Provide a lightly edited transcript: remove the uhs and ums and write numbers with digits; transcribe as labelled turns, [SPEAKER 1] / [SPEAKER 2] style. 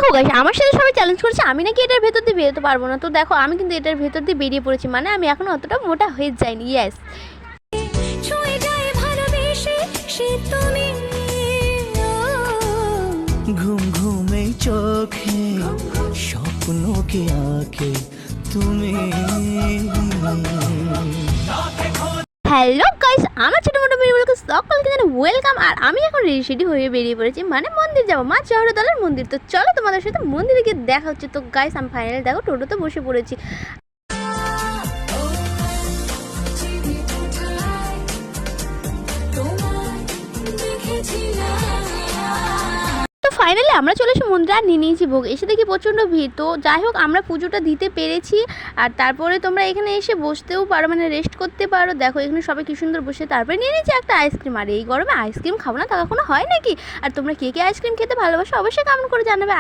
[SPEAKER 1] দেখো গাইস, আমার সাথে সবাই চ্যালেঞ্জ করছে আমি নাকি এটার ভেতর দিয়ে বেরোতে পারবো না। তো দেখো আমি কিন্তু এটার ভেতর দিয়ে বেরিয়ে পড়েছি, মানে আমি এখনো অতটা মোটা হয়ে যাইনি। ইয়েস,
[SPEAKER 2] ঘুম ঘুমে চোখে স্বপ্নকে আঁকে তুমি।
[SPEAKER 1] হ্যালো গাইস, আমার ছোটো মোটো মেয়েগুলোকে সকলকে জানি ওয়েলকাম। আর আমি এখন রেডি হয়ে বেরিয়ে পড়েছি, মানে মন্দির যাবো, মা চহরতলার মন্দির। তো চলো তোমাদের সাথে মন্দিরে গিয়ে দেখা হচ্ছে। তো গাইস আমি ফাইনালি দেখো টোটোতে বসে পড়েছি। তো ফাইনালি আমরা চলে এসে মন্দিরে আর নিয়ে নিয়েছি ভোগ। এসে দেখি প্রচণ্ড ভিড়। তো যাই হোক আমরা পুজোটা দিতে পেরেছি। আর তারপরে তোমরা এখানে এসে বসতেও পারো, মানে রেস্ট করতে পারো। দেখো এখানে সবাই কি সুন্দর বসে। তারপরে নিয়ে নিয়েছি একটা আইসক্রিম। আর এই গরমে আইসক্রিম খাবো না তা কখনো হয় নাকি? আর তোমরা কে কে আইসক্রিম খেতে ভালোবাসো অবশ্যই কমেন্ট করে জানাবে। আর